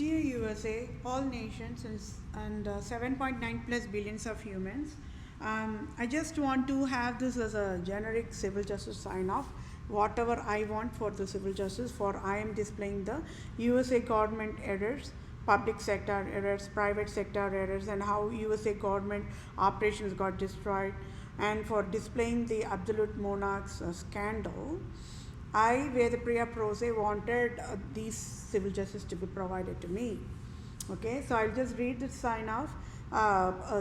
Dear USA, all nations and 7.9 plus billions of humans, I just want to have this as a generic civil justice sign off. Whatever I want for the civil justice, for I am displaying the USA government errors, public sector errors, private sector errors, and how USA government operations got destroyed, and for displaying the absolute monarchs scandal. I, Vedapriya Prose, wanted these civil justice to be provided to me. Okay, so I'll just read the sign off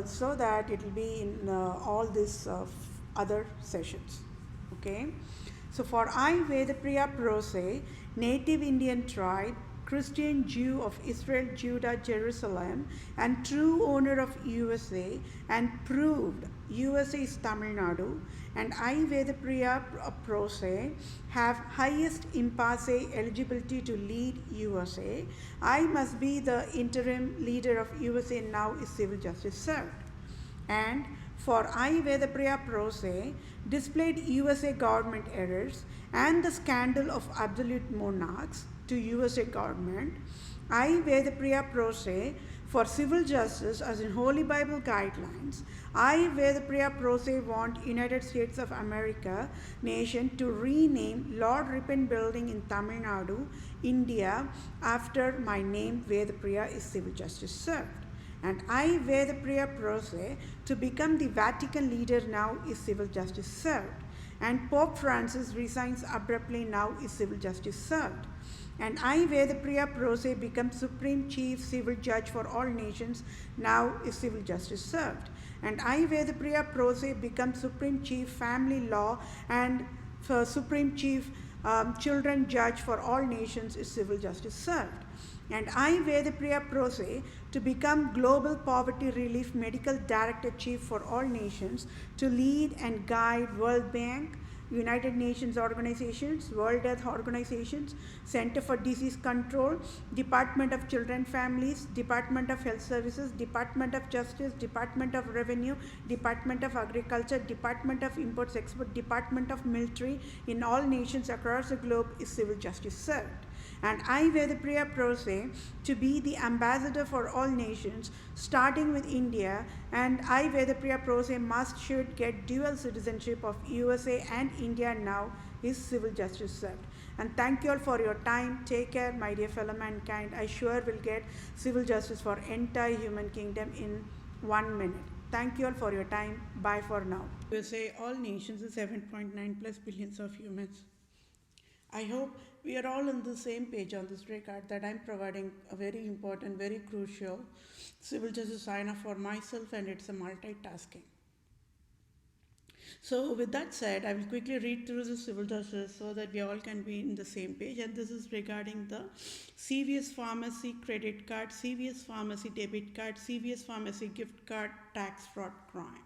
so that it will be in all these other sessions. Okay, so for I, Vedapriya Prose, native Indian tribe, Christian Jew of Israel, Judah, Jerusalem, and true owner of USA, and proved USA is Tamil Nadu, and I, Vedapriya Prose, have highest impasse eligibility to lead USA. I must be the interim leader of USA now is civil justice served. And for I, Vedapriya Prose, displayed USA government errors and the scandal of absolute monarchs to USA government. I, Vedapriya Prose, for civil justice as in Holy Bible guidelines. I, Vedapriya Prose, want United States of America nation to rename Lord Ripon Building in Tamil Nadu, India, after my name Vedapriya is civil justice served. And I, Vedapriya Prose, to become the Vatican leader now is civil justice served. And Pope Francis resigns abruptly now is civil justice served. And I, Vedapriya Prose, become Supreme Chief Civil Judge for all nations, now is civil justice served. And I, Vedapriya Prose, become Supreme Chief Family Law and Supreme Chief Children Judge for all nations is civil justice served. And I, Vedapriya Prose, to become Global Poverty Relief Medical Director Chief for all nations, to lead and guide World Bank, United Nations organizations, World Health Organizations, Center for Disease Control, Department of Children Families, Department of Health Services, Department of Justice, Department of Revenue, Department of Agriculture, Department of Imports Export, Department of Military in all nations across the globe is civil justice served. And I, Vedapriya Prose, to be the ambassador for all nations, starting with India, and I, Vedapriya Prose, should get dual citizenship of USA and India now is civil justice served. And thank you all for your time. Take care, my dear fellow mankind. I sure will get civil justice for entire human kingdom in 1 minute. Thank you all for your time. Bye for now. USA, all nations is 7.9 plus billions of humans. I hope we are all on the same page on this record that I'm providing a very important, very crucial civil justice sign off for myself, and it's a multitasking. So, with that said, I will quickly read through the civil justice so that we all can be in the same page. And this is regarding the CVS Pharmacy credit card, CVS Pharmacy debit card, CVS Pharmacy gift card tax fraud crime.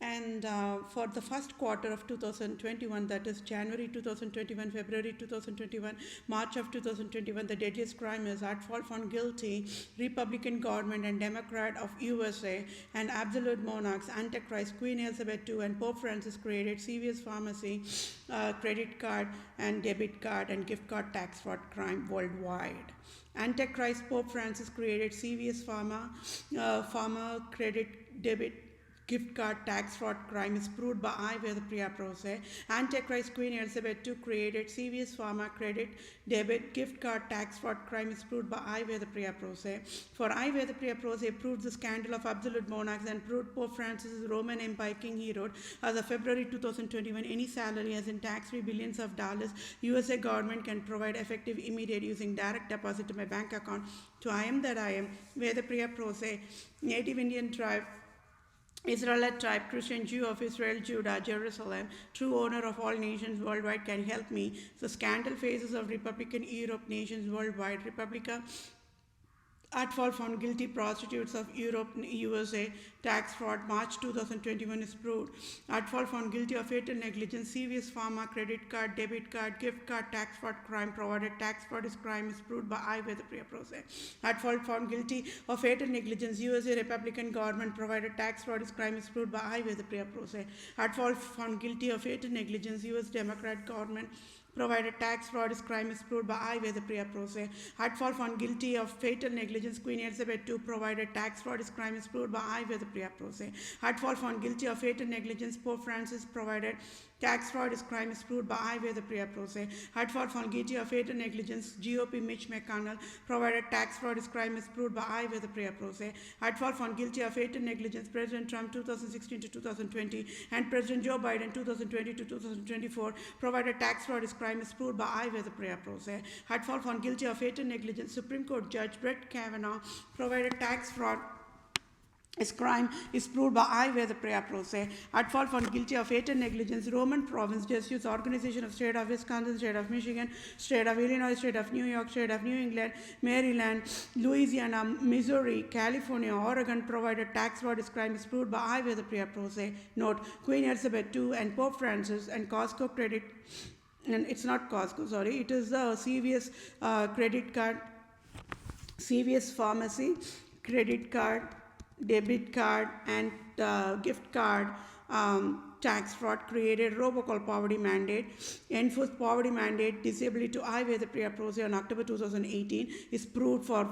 And for the first quarter of 2021, that is January 2021, February 2021, March of 2021, the deadliest crime is at fault found guilty Republican government and Democrat of USA and absolute monarchs, Antichrist, Queen Elizabeth II, and Pope Francis created CVS Pharmacy credit card and debit card and gift card tax fraud crime worldwide. Antichrist Pope Francis created CVS Pharma credit debit gift card tax fraud crime is proved by I, Vedapriya Prose. Antichrist Queen Elizabeth II created CVS Pharma credit debit gift card tax fraud crime is proved by I, Vedapriya Prose. For I, Vedapriya Prose, proved the scandal of absolute monarchs and proved Pope Francis' Roman Empire King Herod as of February 2021 any salary as in tax-free billions of dollars USA government can provide effective immediate using direct deposit to my bank account to I am that I am, Vedapriya Prose, native Indian tribe, Israelite tribe, Christian Jew of Israel, Judah, Jerusalem, true owner of all nations worldwide can help me. The scandal phases of Republican Europe nations worldwide, Republica at fault found guilty prostitutes of Europe, USA, tax fraud, March 2021 is proved. At fault found guilty of fatal negligence, CVS Pharma, credit card, debit card, gift card, tax fraud crime provided tax fraud is crime is proved by I, Vedapriya Prose. At fault found guilty of fatal negligence, USA Republican government provided tax fraud is crime is proved by I, Vedapriya Prose. At fault found guilty of fatal negligence, US Democrat government provided tax fraud is crime is proved by I where the prior pro se. Hadfall found guilty of fatal negligence, Queen Elizabeth II, provided tax fraud is crime is proved by I where the prior pro se. Hadfall found guilty of fatal negligence, Pope Francis, provided tax fraud is crime is proved by I where the prior pro se. Hadford found guilty of fatal negligence, GOP Mitch McConnell, provided tax fraud is crime is proved by I where the prior pro se. Hadford found guilty of fatal negligence, President Trump 2016 to 2020 and President Joe Biden 2020 to 2024, provided tax fraud is crime is proved by I where the prior pro se. Hadford found guilty of fatal negligence, Supreme Court Judge Brett Kavanaugh, provided tax fraud is crime is proved by I where the prayer pro se. At fault found guilty of fatal negligence, Roman Province, Jesuits, Organization of State of Wisconsin, State of Michigan, State of Illinois, State of New York, State of New England, Maryland, Louisiana, Missouri, California, Oregon, provided tax fraud is crime is proved by I where the prayer pro se. Note, Queen Elizabeth II and Pope Francis and Costco credit, and it's not Costco, sorry, it is the CVS credit card, CVS pharmacy, credit card, debit card and gift card tax fraud created robocall poverty mandate, enforced poverty mandate, disability to I where the prior pro se on October 2018 is proved for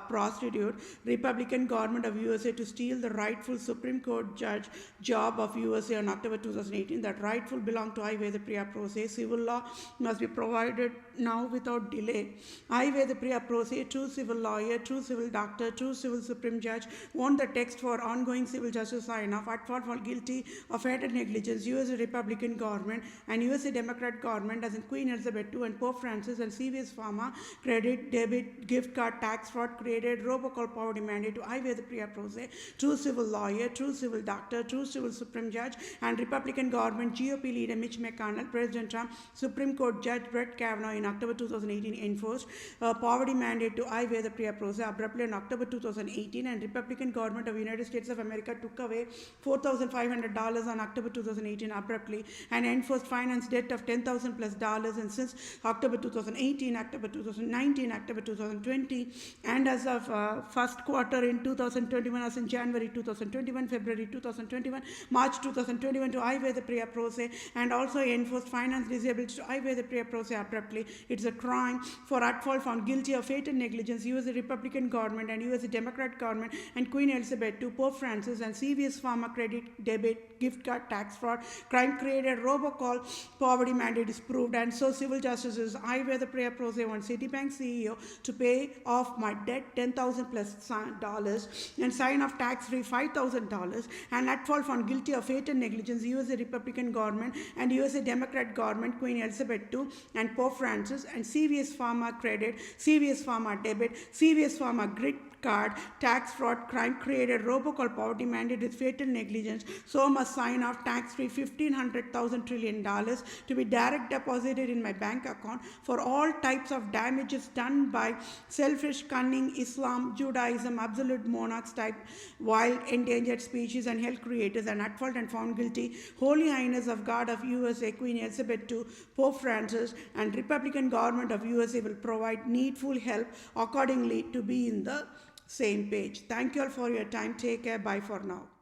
prostitute, Republican government of USA to steal the rightful Supreme Court judge job of USA on October 2018, that rightful belong to I where the prior pro se, civil law must be provided now without delay. I where the prior pro se, true civil lawyer, true civil doctor, true civil supreme judge, want the text for ongoing civil justice sign off, at fault for guilty of fatal negligence, USA Republican government and USA Democrat government as in Queen Elizabeth II and Pope Francis and CVS Pharma, credit, debit, gift card, tax fraud created robocall poverty mandate to I where the prior pro se, true civil lawyer, true civil doctor, true civil supreme judge and Republican government, GOP leader Mitch McConnell, President Trump, Supreme Court Judge Brett Kavanaugh in October 2018 enforced poverty mandate to I where the prior pro se abruptly in October 2018, and Republican government of United States of America took away $4,500 on October 2018 abruptly and enforced finance debt of $10,000 plus dollars, and since October 2018, October 2019, October 2020 and as of first quarter in 2021 as in January 2021, February 2021, March 2021 to I where the prior pro se, and also enforced finance disability to I where the prior pro se abruptly. It's a crime for at fault found guilty of fatal negligence, US Republican government and US Democrat government and Queen Elizabeth II, Pope Francis and CVS Pharma credit, debit, gift card, tax fraud, crime created robocall poverty mandate is proved, and so civil justice is I where the prayer pro se want Citibank CEO to pay off my debt $10,000 plus dollars and sign off tax free $5,000, and at fault found guilty of fatal negligence, USA Republican government and USA Democrat government, Queen Elizabeth II and Pope Francis and CVS Pharma credit, CVS Pharma debit, CVS Pharma grid card, tax fraud, crime created robocall poverty mandate with fatal negligence, so must sign off tax-free $1,500 trillion to be direct deposited in my bank account for all types of damages done by selfish, cunning, Islam, Judaism, absolute monarchs type, wild, endangered species and health creators, and at fault and found guilty, Holy Highness of God of USA, Queen Elizabeth II, Pope Francis, and Republican government of USA will provide needful help accordingly to be in the same page. Thank you all for your time. Take care. Bye for now.